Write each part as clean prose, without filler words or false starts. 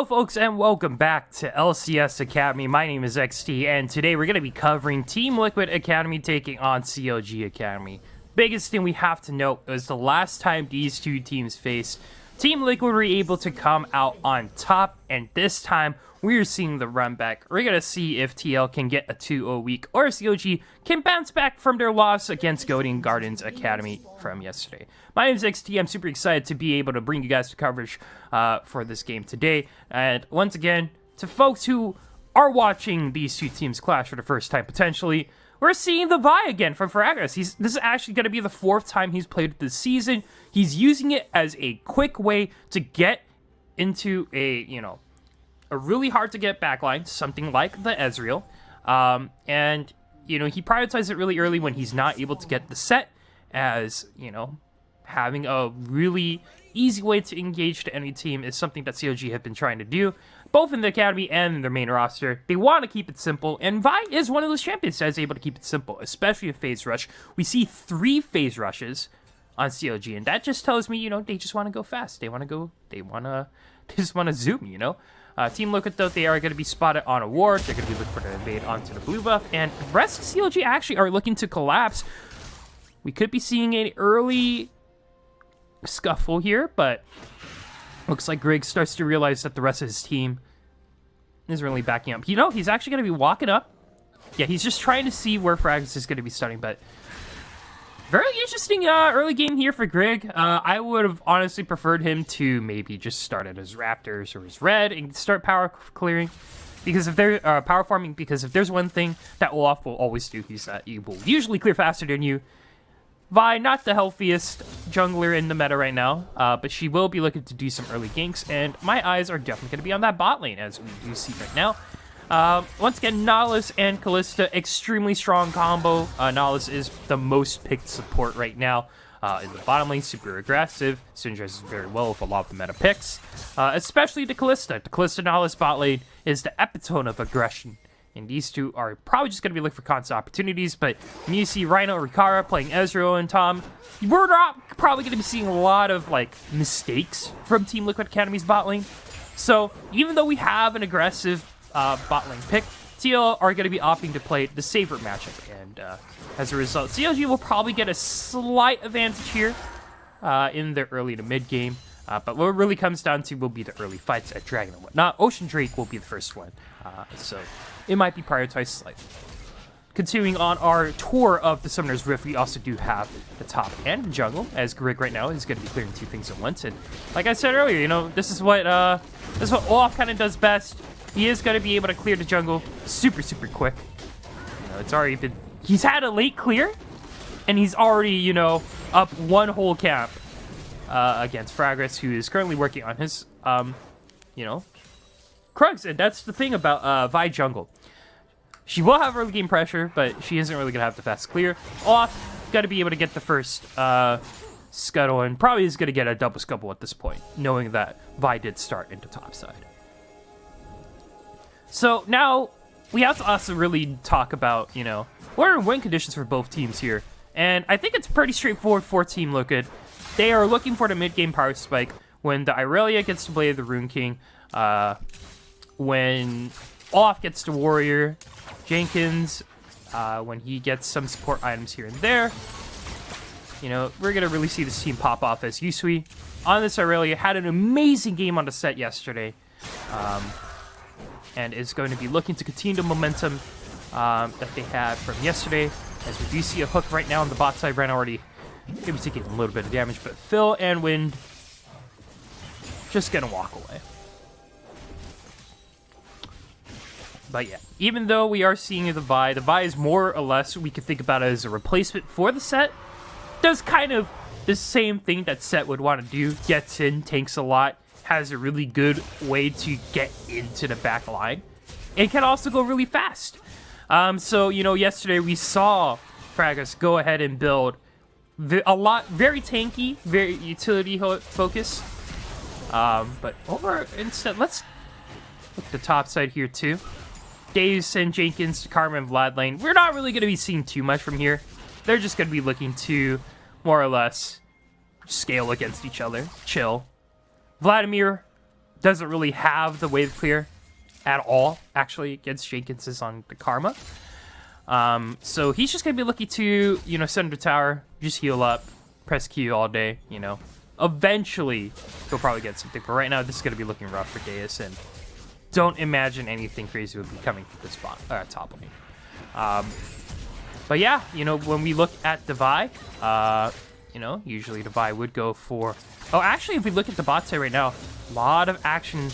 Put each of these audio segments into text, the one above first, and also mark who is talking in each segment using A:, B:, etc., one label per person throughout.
A: Hello folks and welcome back to LCS Academy. My name is XT and today we're going to be covering Team Liquid Academy taking on CLGA Academy. Biggest thing we have to note is the last time these two teams faced, Team Liquid were able to come out on top, and this time we're seeing the run back. We're going to see if TL can get a 2-0 week or CLG can bounce back from their loss against Golden Gardens Academy from yesterday. My name is XT. I'm super excited to be able to bring you guys the coverage for this game today. And once again, to folks who are watching these two teams clash for the first time potentially, we're seeing the Vi again from FLICKR. This is actually going to be the fourth time he's played this season. He's using it as a quick way to get into a really hard to get backline, something like the Ezreal. And, he prioritizes it really early when he's not able to get the set, as, having a really easy way to engage the enemy team is something that CLG have been trying to do, both in the academy and in their main roster. They want to keep it simple, and Vi is one of those champions that is able to keep it simple, especially a phase rush. We see 3 phase rushes on CLG, and that just tells me, they just want to go fast. They just want to zoom, Team Liquid, though, they are going to be spotted on a ward. They're going to be looking for the invade onto the blue buff, and the rest of CLG actually are looking to collapse. We could be seeing an early scuffle here, but looks like Greg starts to realize that the rest of his team isn't really backing up. He's actually going to be walking up. Yeah, he's just trying to see where Fragments is going to be starting, but very interesting early game here for Greg. I would have honestly preferred him to maybe just start at his Raptors or his Red and start power clearing, because if they're power farming, because if there's one thing that Olaf will always do, he's that he will usually clear faster than you. Vi, not the healthiest jungler in the meta right now, but she will be looking to do some early ganks, and my eyes are definitely going to be on that bot lane, as we do see right now. Once again, Nautilus and Kalista, extremely strong combo. Nautilus is the most picked support right now in the bottom lane, super aggressive, synergizes very well with a lot of the meta picks, especially the Kalista. The Kalista-Nautilus bot lane is the epitome of aggression. And these two are probably just going to be looking for constant opportunities, but when you see Rhino and Rikara playing Ezreal and Tom, we're not probably going to be seeing a lot of, mistakes from Team Liquid Academy's bot lane. So, even though we have an aggressive bot lane pick, TL are going to be opting to play the safer matchup, and as a result, CLG will probably get a slight advantage here in their early to mid game. But what it really comes down to will be the early fights at Dragon and whatnot. Ocean Drake will be the first one, so it might be prioritized slightly. Continuing on our tour of the Summoner's Rift, we also do have the top and the jungle, as Garig right now is going to be clearing 2 things at once. And like I said earlier, this is what Olaf kind of does best. He is going to be able to clear the jungle super, super quick. It's already been... He's had a late clear, and he's already, up 1 whole camp against Fragments, who is currently working on his, Krugs. And that's the thing about Vi jungle. She will have early game pressure, but she isn't really going to have the fast clear. Olaf got to be able to get the first scuttle, and probably is going to get a double scuttle at this point, knowing that Vi did start into top side. So now we have to also really talk about, what are win conditions for both teams here. And I think it's pretty straightforward for Team Liquid. They are looking for the mid-game power spike when the Irelia gets to play the Rune King, when Olaf gets to Warrior, Jenkins, when he gets some support items here and there. We're going to really see this team pop off as Yusui on this Irelia. Had an amazing game on the set yesterday. And is going to be looking to continue the momentum that they had from yesterday. As we do see a hook right now on the bot side. Ren already going to be taking a little bit of damage, but Phil and Wind just going to walk away. But yeah, even though we are seeing the Vi is more or less, we could think about it as a replacement for the set. Does kind of the same thing that set would want to do. Gets in, tanks a lot, has a really good way to get into the back line. It can also go really fast. So, yesterday we saw Fragments go ahead and build very tanky, very utility focused. But instead, let's look at the top side here too. Daze and Jenkins, Karma and Vlad lane. We're not really going to be seeing too much from here. They're just going to be looking to more or less scale against each other, chill. Vladimir doesn't really have the wave clear at all, actually, against Jenkins is on the Karma. So he's just going to be looking to, you know, send him to tower, just heal up, press Q all day, you know. Eventually, he'll probably get something, but right now, this is going to be looking rough for Deus, and don't imagine anything crazy would be coming from this top lane. But yeah, you know, when we look at Devi, you know, usually Devi would go for... Oh, actually, if we look at the bot side right now, a lot of action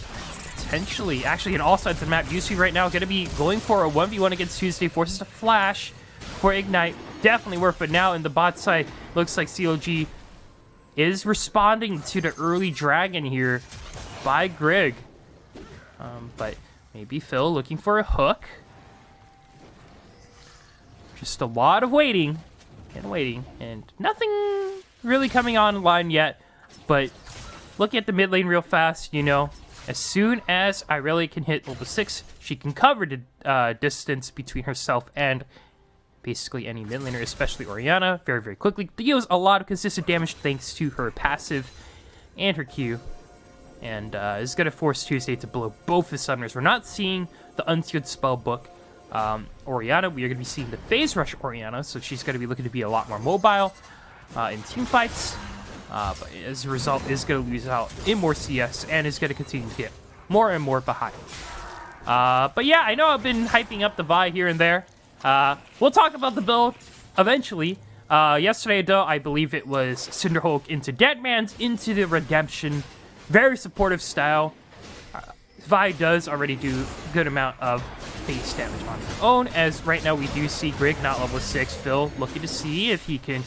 A: potentially, actually, in all sides of the map. UC right now going to be going for a 1v1 against Tuesday, forces a flash for Ignite. Definitely worth, but now in the bot side, looks like CLG is responding to the early dragon here by Grig. But maybe Phil looking for a hook. Just a lot of waiting and waiting, and nothing really coming online yet. But looking at the mid lane real fast, you know, as soon as Irelia can hit level 6, she can cover the distance between herself and basically any mid laner, especially Orianna, very, very quickly. Deals a lot of consistent damage thanks to her passive and her Q. And is going to force Tuesday to blow both the summoners. We're not seeing the unsealed spell book Orianna. We are going to be seeing the phase rush Orianna, so she's going to be looking to be a lot more mobile in team fights. But as a result, is going to lose out in more CS and is going to continue to get more and more behind. But yeah, I know I've been hyping up the Vi here and there. We'll talk about the build eventually. Yesterday, though, I believe it was Cinderhulk into Deadman's into the Redemption. Very supportive style. Vi does already do a good amount of base damage on his own, as right now we do see Grig not level 6. Phil looking to see if he can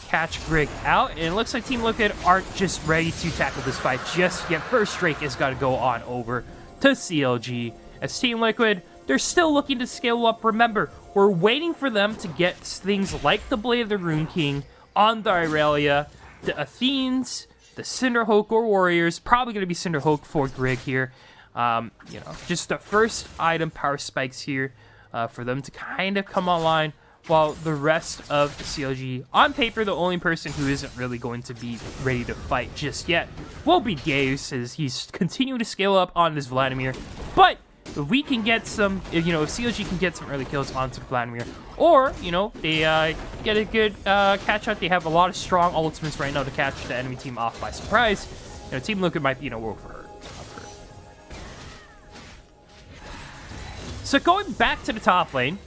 A: catch Grig out, and it looks like Team Liquid aren't just ready to tackle this fight just yet. First Drake has got to go on over to CLG, as Team Liquid, they're still looking to scale up. Remember, we're waiting for them to get things like the Blade of the Rune King on the Irelia, the Athenes, the Cinderhulk or Warriors, probably going to be Cinderhulk for Grig here. You know, just the first item power spikes here for them to kind of come online, while the rest of the CLG, on paper, the only person who isn't really going to be ready to fight just yet will be Deus, as he's continuing to scale up on this Vladimir. But if we can get some, you know, if CLG can get some early kills onto Vladimir, or, you know, they get a good catch out, they have a lot of strong ultimates right now to catch the enemy team off by surprise. You know, Team Liquid might be in a world for her. So going back to the top lane,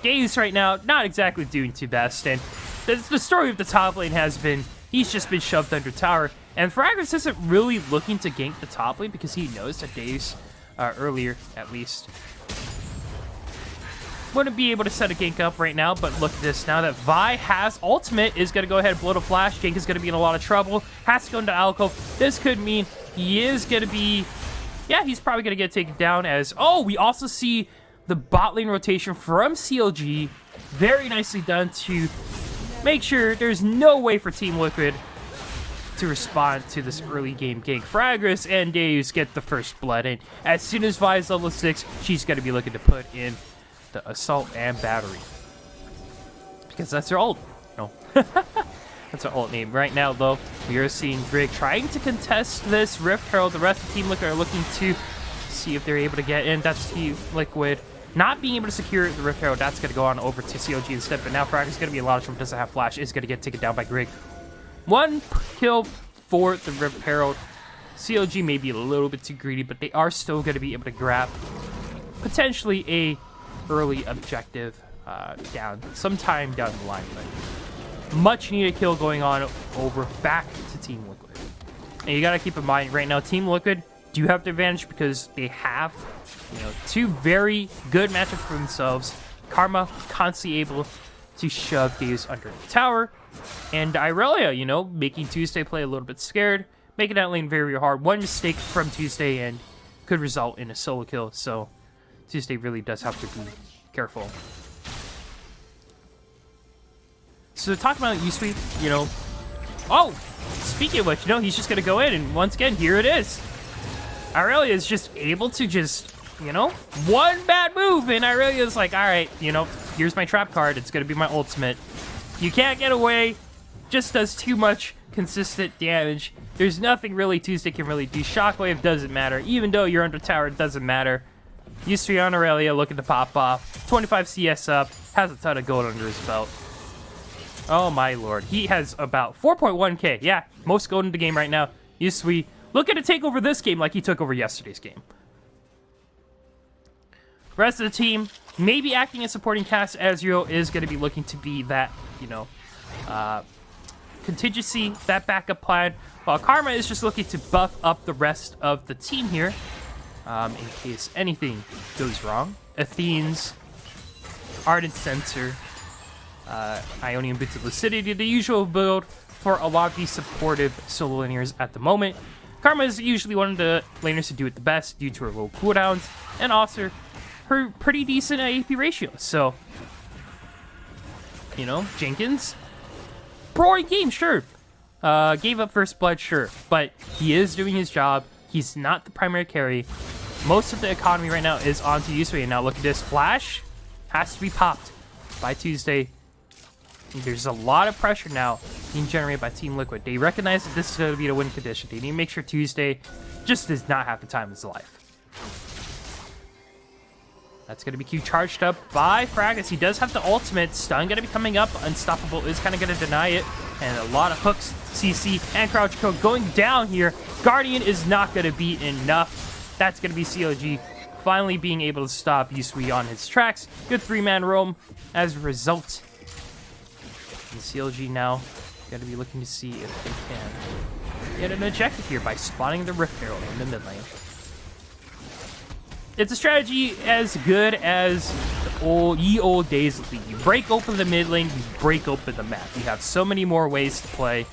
A: Deus right now, not exactly doing too best, and the story of the top lane has been, he's just been shoved under tower, and FLICKR isn't really looking to gank the top lane because he knows that Deus, earlier at least, wouldn't be able to set a gank up right now. But look at this, now that Vi has ultimate, is going to go ahead and blow the flash. Gank is going to be in a lot of trouble, has to go into alcove. This could mean he is going to be, yeah, he's probably going to get taken down, as, oh, we also see the bot lane rotation from CLG. Very nicely done to make sure there's no way for Team Liquid to respond to this early game gank. FLICKR and Deus get the first blood, and as soon as Vi is level 6, she's going to be looking to put in the assault and battery, because that's her ult. No. That's her ult name. Right now, though, we are seeing Grig trying to contest this Rift Herald. The rest of Team Liquid are looking to see if they're able to get in. That's Team Liquid not being able to secure the Rift Herald. That's going to go on over to CLG instead. But now FLICKR is going to be a lot of trouble. Doesn't have flash. Is going to get taken down by Grig. One kill for the Rift Herald. CLG may be a little bit too greedy, but they are still going to be able to grab potentially a early objective down sometime down the line. But much needed kill going on over back to Team Liquid. And you got to keep in mind right now, Team Liquid do have the advantage because they have, you know, two very good matchups for themselves. Karma constantly able to shove Deus under the tower, and Irelia, you know, making Tuesday play a little bit scared, making that lane very hard. One mistake from Tuesday and could result in a solo kill, so Tuesday really does have to be careful. So talking about U-Sweep, you know, oh, speaking of which, you know, he's just going to go in, and once again, here it is. Irelia is just able to just, you know, one bad move, and Irelia is like, all right, you know, here's my trap card. It's going to be my ultimate. You can't get away. Just does too much consistent damage. There's nothing really Tuesday can really do. Shockwave doesn't matter. Even though you're under tower, it doesn't matter. Yusui on Aurelia looking to pop off. 25 CS up. Has a ton of gold under his belt. Oh my lord. He has about 4.1k. Yeah, most gold in the game right now. Yusui looking to take over this game like he took over yesterday's game. Rest of the team, maybe acting as supporting cast. Ezreal is going to be looking to be that, you know, contingency, that backup plan. While Karma is just looking to buff up the rest of the team here, in case anything goes wrong. Athene's, Ardent Sensor, Ionian Boots of Lucidity, the usual build for a lot of these supportive solo laners at the moment. Karma is usually one of the laners to do it the best due to her low cooldowns and also her pretty decent AP ratio. So, you know, Jenkins, boring game, sure. Gave up first blood, sure. But he is doing his job. He's not the primary carry. Most of the economy right now is onto Yusui. And now look at this. Flash has to be popped by Tuesday. There's a lot of pressure now being generated by Team Liquid. They recognize that this is going to be the win condition. They need to make sure Tuesday just does not have the time of his life. That's going to be Q charged up by Fraggus. He does have the ultimate. Stun going to be coming up. Unstoppable is kind of going to deny it. And a lot of hooks, CC, and crouch code going down here. Guardian is not going to be enough. That's going to be CLG finally being able to stop Yusui on his tracks. Good 3-man roam as a result. And CLG now going to be looking to see if they can get an objective here by spawning the Rift Herald in the mid lane. It's a strategy as good as the old days of League. You break open the mid lane, you break open the map. You have so many more ways to play.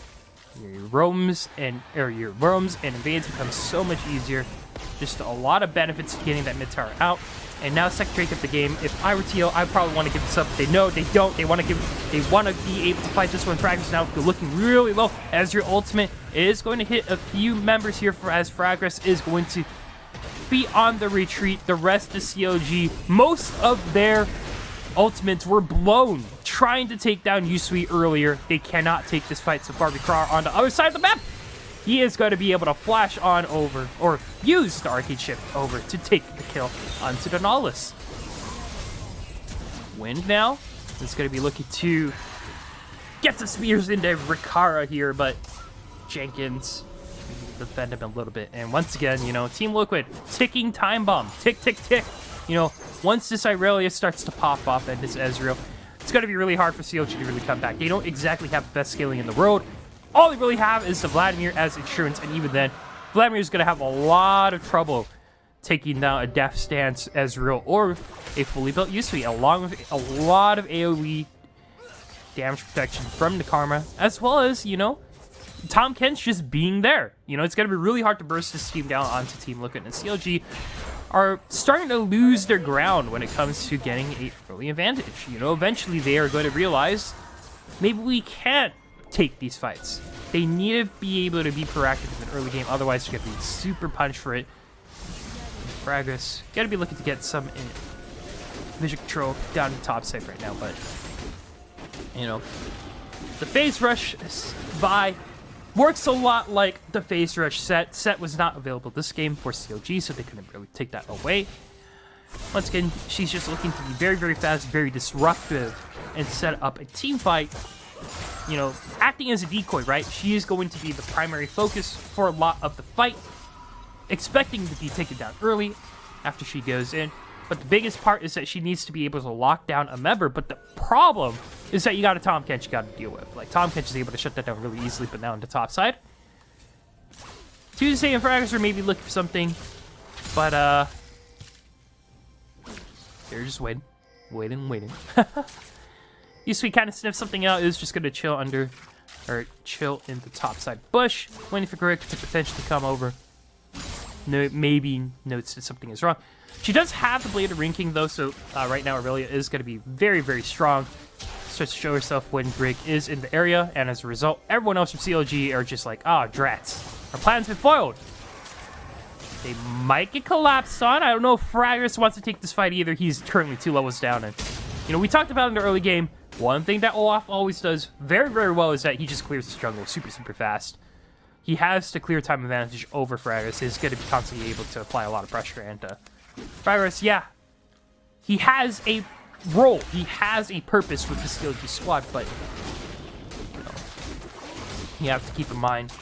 A: Your roams and invades become so much easier. Just a lot of benefits to getting that mid tower out. And now second break of the game. If I were Teal, I probably want to give this up. They know, they don't. They want to be able to fight this one. Fragras now looking really low as your ultimate is going to hit a few members here as Fragras is going to be on the retreat. The rest of CLG, most of their ultimates were blown trying to take down Yusui earlier. They cannot take this fight so far. FLICKR on the other side of the map. He is going to be able to flash on over, or use the arcade shift over to take the kill onto the Nautilus. Wind now is going to be looking to get the spears into Rikara here, but Jenkins defend him a little bit. And once again, you know, Team Liquid, ticking time bomb. Tick, tick, tick. You know, once this Irelia starts to pop off and this Ezreal, it's going to be really hard for CLG to really come back. They don't exactly have the best scaling in the world. All they really have is the Vladimir as insurance, and even then, Vladimir is going to have a lot of trouble taking down a Death Stance Ezreal or a fully built Yusui, along with a lot of AoE damage protection from the Karma, as well as, you know, Tahm Kench just being there. You know, it's going to be really hard to burst this team down onto Team Liquid, and CLG are starting to lose their ground when it comes to getting an early advantage. You know, eventually they are going to realize maybe we can't take these fights. They need to be able to be proactive in the early game, otherwise you're going to be super punished for it. Fragras, got to be looking to get some vision control down the top side right now, but, you know, the phase rush Vi works a lot like the phase rush set. Set was not available this game for CLG, so they couldn't really take that away. Once again, she's just looking to be very, very fast, very disruptive, and set up a team fight. You know, acting as a decoy, right? She is going to be the primary focus for a lot of the fight, expecting to be taken down early after she goes in. But the biggest part is that she needs to be able to lock down a member. But the problem is that you got a Tahm Kench you got to deal with. Like, Tahm Kench is able to shut that down really easily, but now on the top side. Tuesday and Fragras are maybe looking for something, but they're just waiting. Yusui kind of sniffed something out. It was just going to chill under, or chill in the top side bush, waiting for Greg to potentially come over. No, maybe notes that something is wrong. She does have the Blade of Rinking though, so right now Aurelia is going to be very, very strong. Starts to show herself when Greg is in the area, and as a result, everyone else from CLG are just like, ah, drats. Our plan's been foiled. They might get collapsed on. I don't know if Fragras wants to take this fight either. He's currently 2 levels down, and you know, we talked about in the early game, One thing that Olaf always does very, very well is that he just clears the jungle super, super fast. He has the clear time advantage over Fragris. He's going to be constantly able to apply a lot of pressure. And Fragris, yeah, he has a role. He has a purpose with the CLG squad, but you know, you have to keep in mind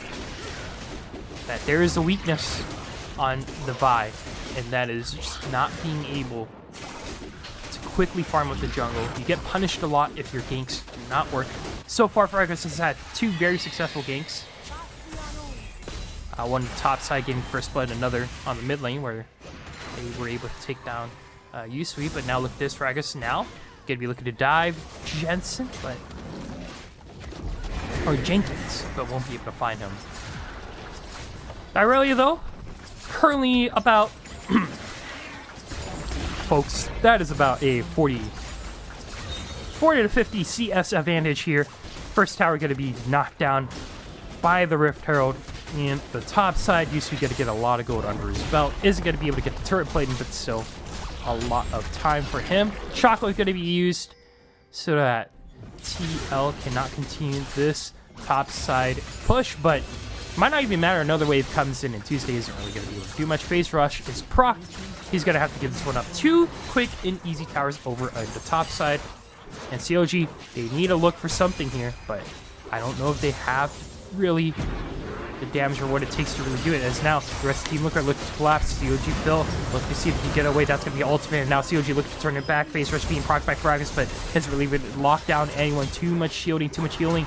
A: that there is a weakness on the Vi, and that is just not being able to quickly farm with the jungle. You get punished a lot if your ganks do not work. So far, Fragris has had 2 very successful ganks. One top side getting first blood, another on the mid lane where they were able to take down Yusui. But now look at this, Fragris now gonna be looking to dive Jensen, or Jenkins, but won't be able to find him. Irelia though, currently about folks, that is about a 40 to 50 CS advantage here. First tower gonna be knocked down by the Rift Herald. And the top side, Yusui going to get a lot of gold under his belt. Isn't going to be able to get the turret plating, but still a lot of time for him. Chocolate is going to be used so that TL cannot continue this top side push, but might not even matter. Another wave comes in, and Tuesday isn't really going to be able to do much. Phase Rush is proc. He's going to have to give this one up. 2 quick and easy towers over on the top side. And CLG, they need to look for something here, but I don't know if they have really the damage or what it takes to really do it. As now the rest of the team looking to collapse. CLG Phil look to see if he can get away. That's going to be ultimate. And now CLG looking to turn it back. Phase Rush being procced by Fragis, but hasn't really been locked down anyone. Too much shielding, too much healing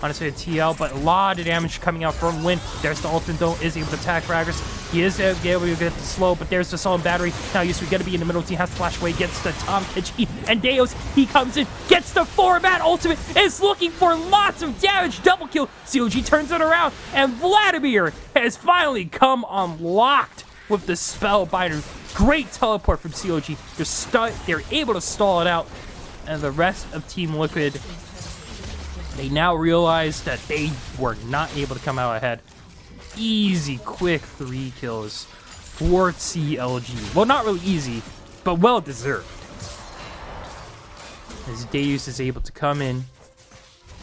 A: on his TL, but a lot of damage coming out from Wind. There's the ultimate though, is able to attack Fragis. He is able to get the slow, but there's the Sullen Battery. Now Yusui going to be in the middle. Team has to flash away, gets the Tom Kitchi, and Deos, he comes in, gets the 4-man ultimate, is looking for lots of damage. Double kill. CLG turns it around, and Vladimir has finally come unlocked with the Spellbinder. Great teleport from CLG. They're able to stall it out, and the rest of Team Liquid, they now realize that they were not able to come out ahead. Easy, quick 3 kills for CLG. Well, not really easy, but well deserved. As Deus is able to come in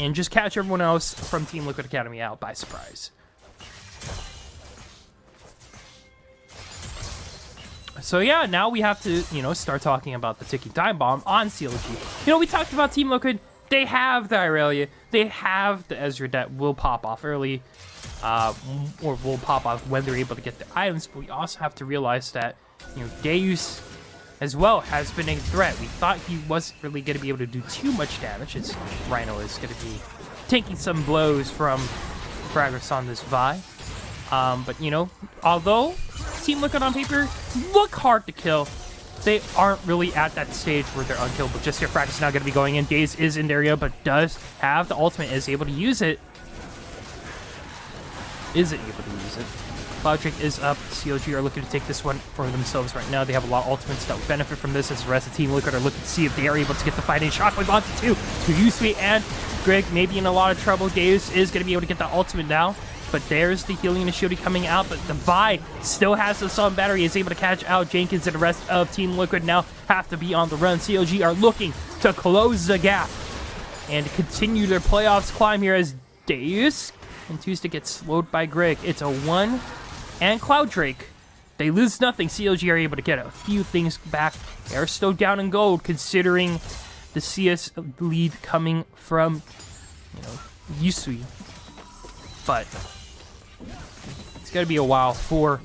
A: and just catch everyone else from Team Liquid Academy out by surprise. So yeah, now we have to, start talking about the ticking time bomb on CLG. We talked about Team Liquid. They have the Irelia, they have the Ezra that will pop off early, or will pop off when they're able to get the items, but we also have to realize that, Deus as well has been a threat. We thought he wasn't really going to be able to do too much damage, as Rhino is going to be taking some blows from Fragris on this Vi. But, although Team Liquid on paper look hard to kill, they aren't really at that stage where they're unkillable. Just here, Fragris now going to be going in. Daze is in the area, but does have the ultimate, is able to use it. Clouddrake is up. CLG are looking to take this one for themselves right now. They have a lot of ultimates that will benefit from this, as the rest of Team Liquid are looking to see if they are able to get the fight in. Shockwave onto 2. To Yusui and Greg may be in a lot of trouble. Daze is going to be able to get the ultimate now. But there's the healing and the shielding coming out. But the Vi still has the Sullen Battery, is able to catch out Jenkins, and the rest of Team Liquid now have to be on the run. CLG are looking to close the gap and continue their playoffs climb here, as Deus continues to get slowed by Greg. It's a 1 and Clouddrake. They lose nothing. CLG are able to get a few things back. They're still down in gold, considering the CS lead coming from, Yusui. But it's going to be a while for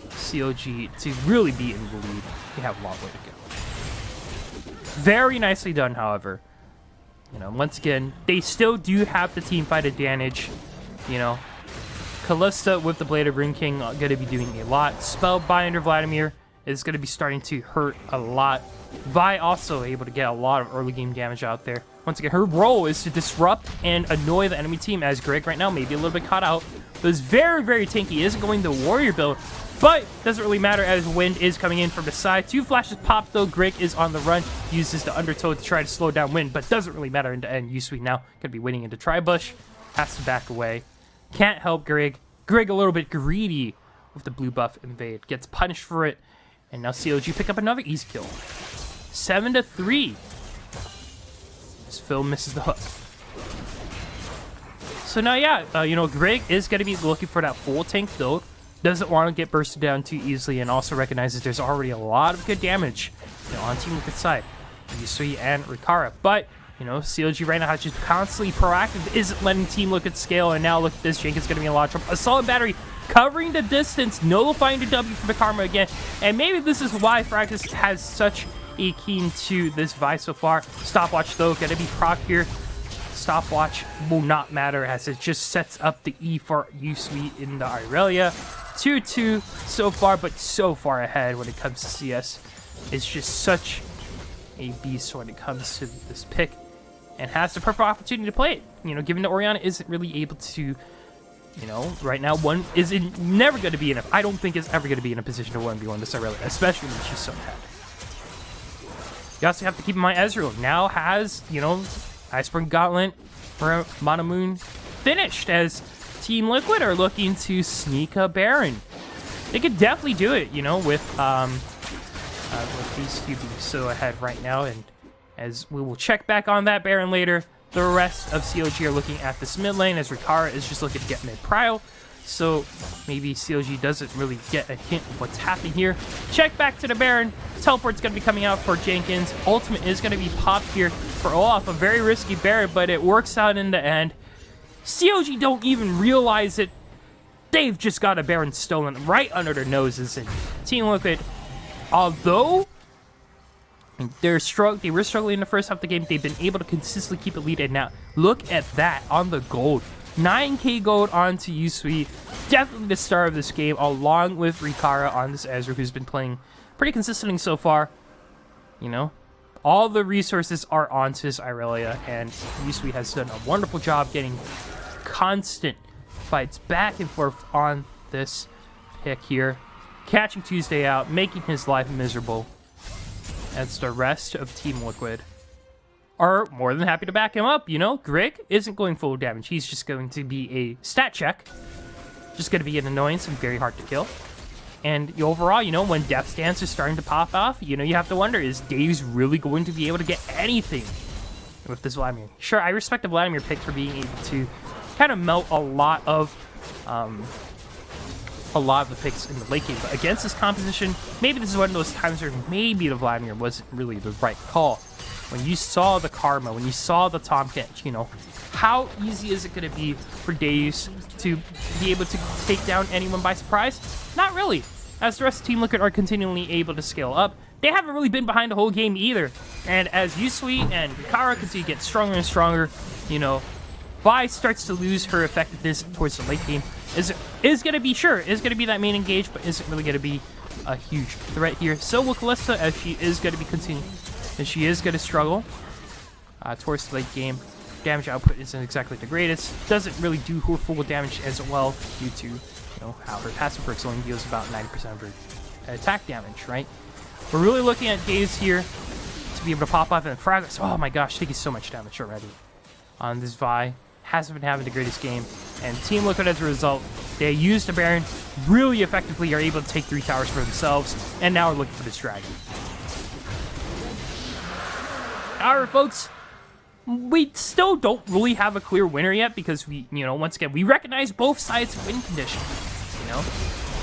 A: CLG to really be in the lead. They have a long way to go. Very nicely done, however. Once again, they still do have the team fight advantage. Callista with the Blade of Ring King going to be doing a lot. Spellbinder Vladimir is going to be starting to hurt a lot. Vi also able to get a lot of early game damage out there. Once again, her role is to disrupt and annoy the enemy team, as Greg right now may be a little bit caught out. But it's very, very tanky. He isn't going the warrior build, but doesn't really matter as Wind is coming in from the side. 2 flashes pop though. Greg is on the run, uses the Undertow to try to slow down Wind, but doesn't really matter in the end. Yusui now going to be winning into Tribush. Has to back away. Can't help Greg. Greg a little bit greedy with the blue buff invade. Gets punished for it. And now CLG pick up another easy kill. 7-3. as Phil misses the hook. So now, yeah, you know, Greg is going to be looking for that full tank build. Doesn't want to get bursted down too easily, and also recognizes there's already a lot of good damage, you know, on Team Liquid's side. Yusui and Rikara. But, you know, CLG right now has just constantly proactive, isn't letting Team Liquid scale, and now look at this, Jenkins going to be in a lot of trouble. A solid battery covering the distance, nullifying the W from the Karma again, and maybe this is why Fractus has such a keen to this Vi so far. Stopwatch, though, going to be proc here. Stopwatch will not matter as it just sets up the E for Yusui in the Irelia. 2-2 so far, but so far ahead when it comes to CS. It's just such a beast when it comes to this pick, and has the perfect opportunity to play it. You know, given that Orianna isn't really able to, you know, right now, one is never going to be in a, I don't think is ever going to be in a position to 1v1 this Irelia, especially when she's so bad. You also have to keep in mind Ezreal now has, you know, Iceborne Gauntlet for Monomoon finished, as Team Liquid are looking to sneak a Baron. They could definitely do it, you know, with these few being so ahead right now, and as we will check back on that Baron later, the rest of CLG are looking at this mid lane, as Rikara is just looking to get mid prio. So maybe CLG doesn't really get a hint of what's happening here. Check back to the Baron. Teleport's going to be coming out for Jenkins. Ultimate is going to be popped here for Olaf. A very risky Baron, but it works out in the end. CLG don't even realize it. They've just got a Baron stolen right under their noses. And Team Liquid, although they were struggling in the first half of the game, they've been able to consistently keep a lead. And now look at that on the gold. 9k gold onto Yusui. Definitely the star of this game, along with Rikara on this Ezreal, who's been playing pretty consistently so far. You know, all the resources are onto his Irelia, and Yusui has done a wonderful job getting constant fights back and forth on this pick here. Catching Tuesday out, making his life miserable. As the rest of Team Liquid are more than happy to back him up, you know? Grig isn't going full damage. He's just going to be a stat check. Just going to be an annoyance and very hard to kill. And overall, you know, when Death Dance is starting to pop off, you know, you have to wonder, is Dave's really going to be able to get anything with this Vladimir? Sure, I respect the Vladimir pick for being able to kind of melt a lot of the picks in the late game. But against this composition, maybe this is one of those times where maybe the Vladimir wasn't really the right call. When you saw the Karma, when you saw the Tahm Kench, you know, how easy is it going to be for Daze to be able to take down anyone by surprise? Not really. As the rest of Team Liquid are continually able to scale up, they haven't really been behind the whole game either. And as Yusui and Rikara continue to get stronger and stronger, you know, Vi starts to lose her effectiveness towards the late game. Is going to be, sure, is going to be that main engage, but isn't really going to be a huge threat here. So will Kalista, as she is going to be continuing. And she is going to struggle towards the late game. Damage output isn't exactly the greatest. Doesn't really do her full damage as well due to, you know, how her passive perks only deals about 90% of her attack damage, right? We're really looking at Daze here to be able to pop off and Fragments. Oh my gosh, taking so much damage already on this Vi. Hasn't been having the greatest game. And Team Liquid, as a result, they used the Baron really effectively, are able to take 3 towers for themselves, and now are looking for this dragon. Alright, folks, we still don't really have a clear winner yet because we, you know, once again, we recognize both sides' win condition, you know?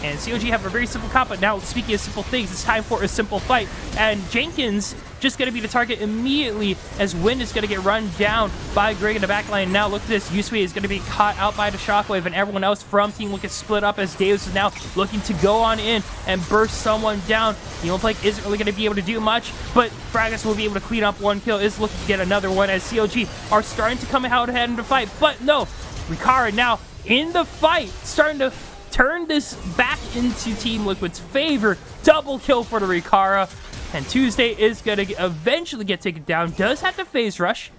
A: And CLG have a very simple comp, but now, speaking of simple things, it's time for a simple fight. And Jenkins just going to be the target immediately as Wind is going to get run down by Greg in the backline. Now, look at this. Yusui is going to be caught out by the Shockwave, and everyone else from Team Liquid split up as Davis is now looking to go on in and burst someone down. Neoplank isn't really going to be able to do much, but Fragus will be able to clean up 1 kill, is looking to get another one as CLG are starting to come out ahead in the fight. But no, Rikara now in the fight, starting to turn this back into Team Liquid's favor. Double kill for the Rikara. And Tuesday is going to eventually get taken down. Does have to phase rush.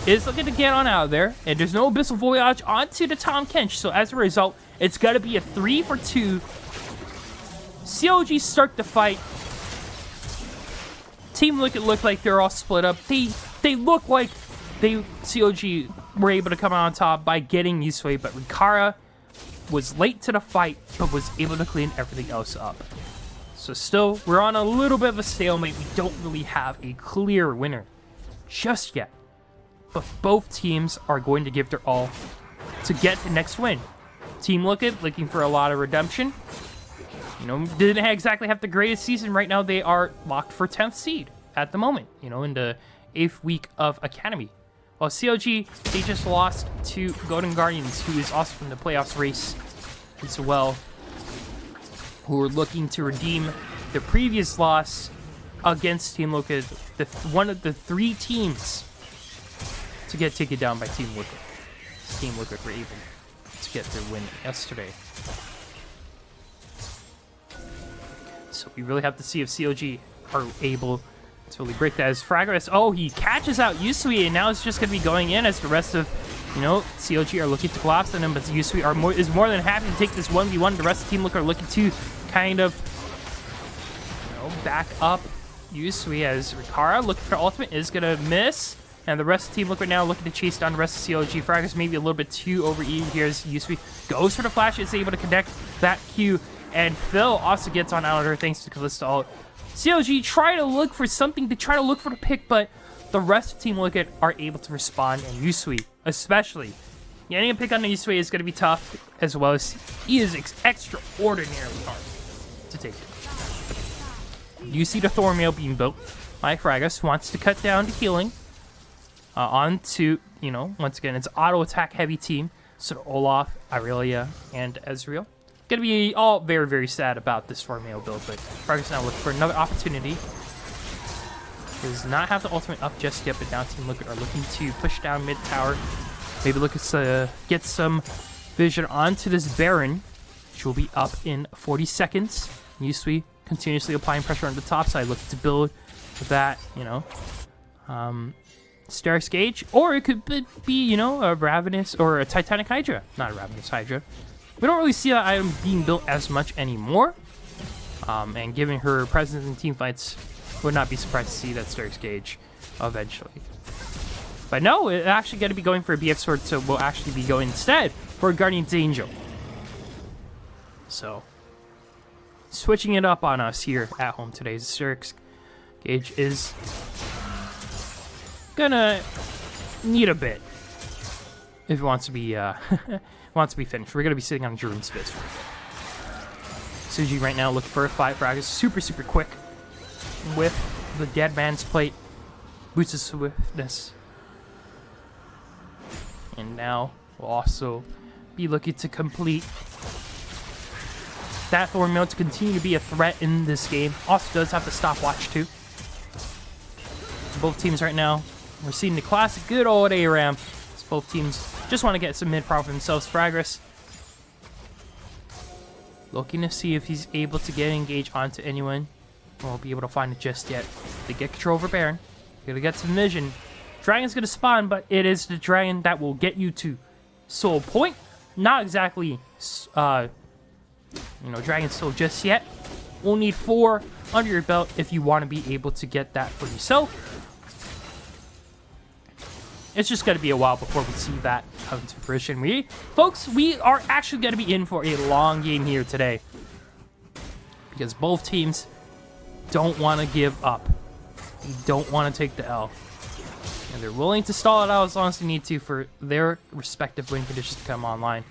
A: Is looking to get on out of there. And there's no Abyssal Voyage onto the Tahm Kench. So as a result, it's going to be a 3-for-2. CLG start the fight. Team Liquid look like they're all split up. They look like CLG were able to come out on top by getting Yusui. But Rikara was late to the fight, but was able to clean everything else up. So still, we're on a little bit of a stalemate. We don't really have a clear winner just yet. but both teams are going to give their all to get the next win. Team Liquid looking for a lot of redemption. You know, didn't exactly have the greatest season. Right now, they are locked for 10th seed at the moment, you know, in the 8th week of Academy. While CLG, they just lost to Golden Guardians, who is also from the playoffs race as well, who are looking to redeem the previous loss against Team Liquid, one of the 3 teams to get taken down by Team Liquid. Team Liquid were able to get their win yesterday. So we really have to see if CLG are able to really break that. As FLICKR, oh, he catches out Yusui, and now it's just going to be going in as the rest of, you know, CLG are looking to collapse on him, but Yusui is more than happy to take this 1v1. The rest of the team are looking to kind of, you know, back up Yusui, as Rikara looking for ultimate is going to miss. And the rest of the team Liquid now looking to chase down the rest of CLG. FLICKR maybe a little bit too overeaten here as Yusui goes for the flash, is able to connect that Q. And Phil also gets on out of her thanks to Kalista ult. CLG try to look for something, to try to look for the pick, but the rest of Team Liquid are able to respond, and Yusui especially. Getting a pick on Yusui is going to be tough, as well as he is extraordinarily hard to take. You see the Thornmail being built by FLICKR, wants to cut down the healing onto, you know, once again, it's auto attack heavy team. So Olaf, Irelia, and Ezreal. Gonna be all very, very sad about this Thornmail build, but FLICKR now looking for another opportunity. Does not have the ultimate up just yet, but now Team Liquid are looking to push down mid tower. Maybe look at get some vision onto this Baron, which will be up in 40 seconds. Yusui continuously applying pressure on the top side, looking to build that, you know, Star's Gauge, or it could be, you know, a Ravenous or a Titanic Hydra. Not a Ravenous Hydra. We don't really see that item being built as much anymore. And given her presence in team fights, would not be surprised to see that Star's Gauge eventually. But no, it's actually going to be going for a BF Sword, so we'll actually be going instead for a Guardian's Angel. So, switching it up on us here at home today. Star's Gauge is gonna need a bit if it wants to be finished. We're gonna be sitting on Druid's Fist for a bit. Suji right now looking for a fight. FLICKR is super quick with the Dead Man's Plate, boosts his swiftness, and now we'll also be looking to complete that Thornmail to continue to be a threat in this game. Also does have the stopwatch too. Both teams right now, we're seeing the classic good old ARAM. Both teams just want to get some mid power for themselves. FLICKR looking to see if he's able to get engaged onto anyone. Won't be able to find it just yet. They get control over Baron. Gonna get some vision. Dragon's gonna spawn, but it is the dragon that will get you to Soul Point. Not exactly, you know, Dragon Soul just yet. We'll need 4 under your belt if you want to be able to get that for yourself. It's just going to be a while before we see that come to fruition. Folks, we are actually going to be in for a long game here today, because both teams don't want to give up. They don't want to take the L. And they're willing to stall it out as long as they need to for their respective win conditions to come online.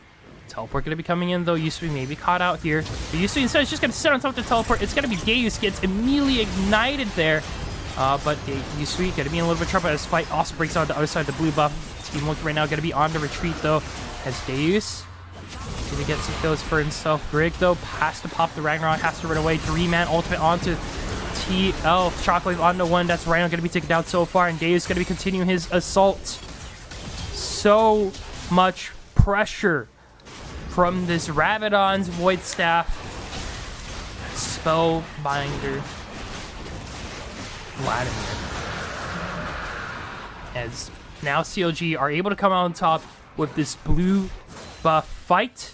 A: Teleport going to be coming in, though. Yusui may be caught out here. But Yusui instead is just going to sit on top of the teleport. It's going to be Deus gets immediately ignited there. But Yusui going to be in a little bit of trouble as fight also breaks on the other side of the blue buff. Team Liquid right now going to be on the retreat, though, as Deus going to get some kills for himself. Grig, though, has to pop the Ragnarok, has to run away. 3-man ultimate onto TL. Shockwave onto 1. That's Rhino going to be taken down so far, and Deus going to be continuing his assault. So much pressure from this Rabadon's Void Staff. Spellbinder Vladimir. As now CLG are able to come out on top with this blue buff fight.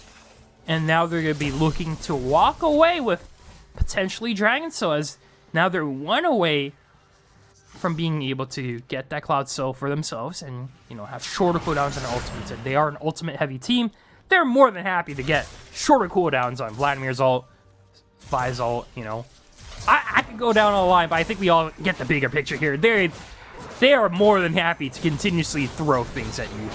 A: And now they're going to be looking to walk away with potentially Dragon Soul, as now they're 1 away from being able to get that Cloud Soul for themselves and, you know, have shorter cooldowns on their ultimates. And they are an ultimate heavy team. They're more than happy to get shorter cooldowns on Vladimir's ult, Vi's ult, you know. I could go down on the line, but I think we all get the bigger picture here. they are more than happy to continuously throw things at you.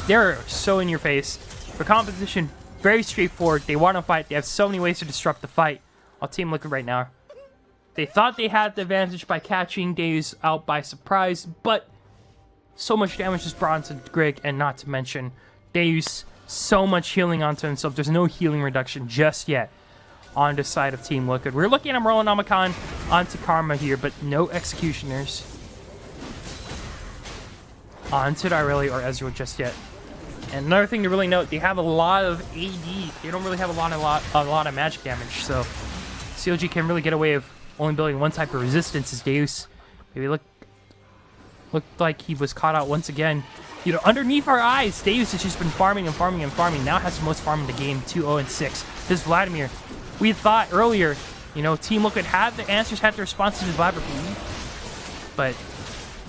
A: They're so in your face. The composition, very straightforward. They want to fight. They have so many ways to disrupt the fight. I'll Team Liquid right now. They thought they had the advantage by catching Deus out by surprise, but so much damage is brought onto Greg, and not to mention Deus, so much healing onto himself. There's no healing reduction just yet on the side of Team Liquid. We're looking at rolling Omicron onto Karma here, but no Executioners onto Direlli or Ezreal just yet. And another thing to really note, they have a lot of AD. They don't really have a lot of magic damage, so CLG can really get away with only building one type of resistance as Deus. Maybe looked like he was caught out once again. You know, underneath our eyes, Deus has just been farming and farming and farming. Now has the most farm in the game, 2-0-6. This Vladimir, we thought earlier, you know, Team Liquid had the answers, had the responses to Vladimir, but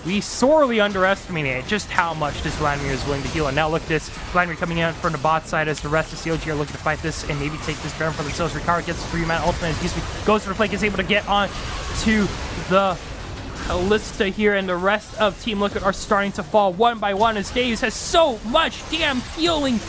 A: we sorely underestimated just how much this Vladimir is willing to heal. And now look at this, Vladimir coming out from the bot side as the rest of CLG are looking to fight this and maybe take this Baron for themselves. Ricardo gets the 3-man ultimate, goes for the flank, is able to get on to the Kalista here, and the rest of Team Liquid are starting to fall one by one as Deus has so much damn healing,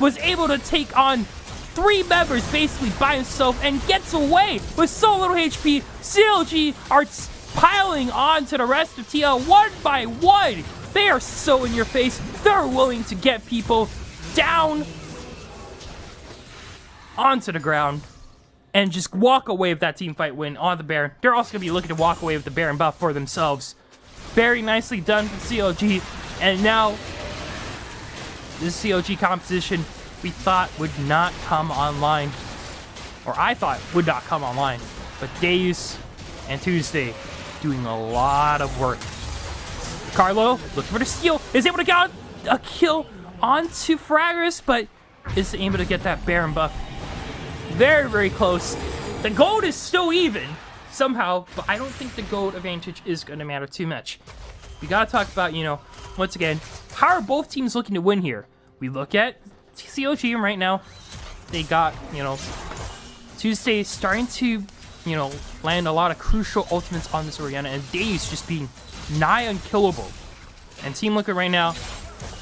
A: was able to take on 3 members basically by himself and gets away with so little HP. CLG are piling on to the rest of TL one by one. They are so in your face. They're willing to get people down onto the ground and just walk away with that team fight win on the Baron. They're also going to be looking to walk away with the Baron buff for themselves. Very nicely done for CLG. And now, this CLG composition we thought would not come online. Or I thought would not come online. But Deus and Tuesday doing a lot of work. Carlo, looking for the steal, is able to get a kill onto Fragris, but is able to get that Baron buff. Very, very close. The gold is still even, somehow, but I don't think the gold advantage is going to matter too much. We got to talk about, you know, once again, how are both teams looking to win here? We look at CLG right now. They got, you know, Tuesday starting to, you know, land a lot of crucial ultimates on this Orianna, and Deus just being nigh unkillable. And Team Liquid right now,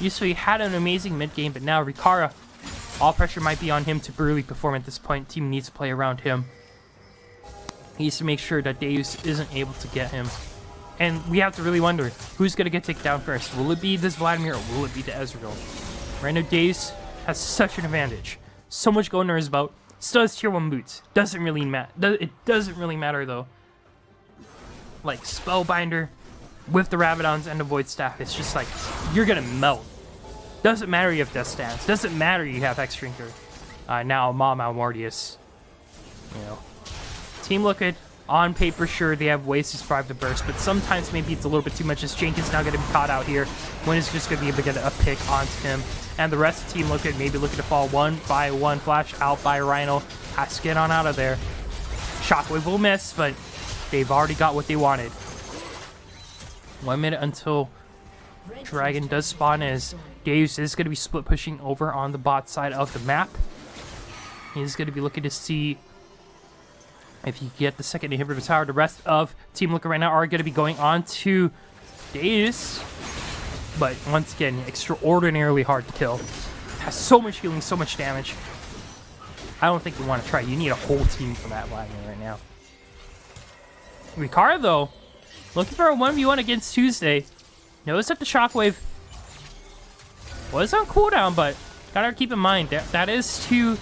A: usually had an amazing mid game, but now Rikara, all pressure might be on him to really perform at this point. Team needs to play around him. He needs to make sure that Deus isn't able to get him. And we have to really wonder, who's going to get taken down first? Will it be this Vladimir, or will it be the Ezreal? Right now, Deus has such an advantage. So much going on his bout. Still has tier 1 boots. Doesn't really matter. It doesn't really matter though. Like Spellbinder with the Rabadons and the Void Staff, it's just like you're gonna melt. Doesn't matter you have Death Stance. Doesn't matter you have Hex Drinker. Now Mom Mortius. You know, Team Liquid on paper, sure they have ways to survive the burst, but sometimes maybe it's a little bit too much. As Jenkins now going to be caught out here, Win is just going to be able to get a pick onto him. And the rest of the team Liquid maybe looking to fall one by one. Flash out by Rhino. Has to get on out of there. Shockwave will miss, but they've already got what they wanted. 1 minute until Dragon does spawn, as Deus is going to be split pushing over on the bot side of the map. He's going to be looking to see if he can get the second inhibitor tower. The rest of Team Liquid right now are going to be going on to Deus. But once again, extraordinarily hard to kill. Has so much healing, so much damage. I don't think we want to try. You need a whole team for that Vladimir right now. Rikara, though, looking for a 1v1 against Tuesday. Notice that the Shockwave was on cooldown, but gotta keep in mind that is 2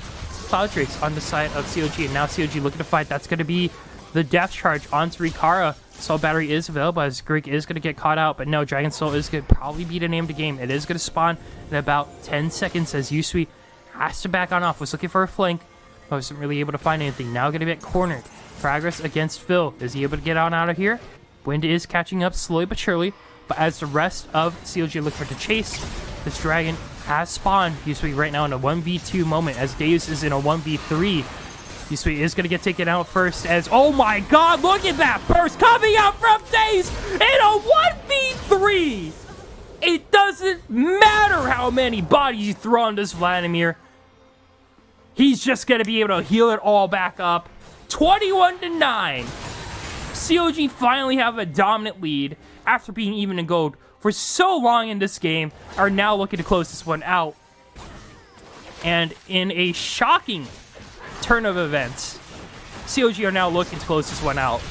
A: Cloud Drakes on the side of CLG, and now CLG looking to fight. That's going to be the Death Charge onto Rikara. Soul Battery is available as Grig is going to get caught out, but no, Dragon Soul is going to probably be the name of the game. It is going to spawn in about 10 seconds as Yusui has to back on off. Was looking for a flank, but wasn't really able to find anything. Now going to get cornered. Progress against Phil. Is he able to get on out of here? Wind is catching up slowly but surely, but as the rest of CLG look for the chase, this Dragon has spawned. Yusui right now in a 1v2 moment as Deus is in a 1v3. Yusui is going to get taken out first as, oh my god, look at that burst coming out from Deus in a 1v3. It doesn't matter how many bodies you throw on this Vladimir. He's just going to be able to heal it all back up. 21-9. CLG finally have a dominant lead after being even in gold for so long in this game, are now looking to close this one out. And in a shocking turn of events, CLG are now looking to close this one out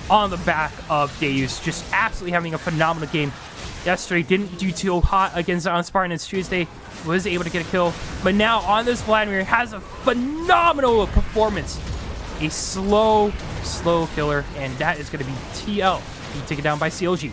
A: on the back of Deus just absolutely having a phenomenal game. Yesterday didn't do too hot against Unspartans. Tuesday was able to get a kill, but now on this Vladimir has a phenomenal performance. A slow killer, and that is going to be TL. Being taken down by CLG.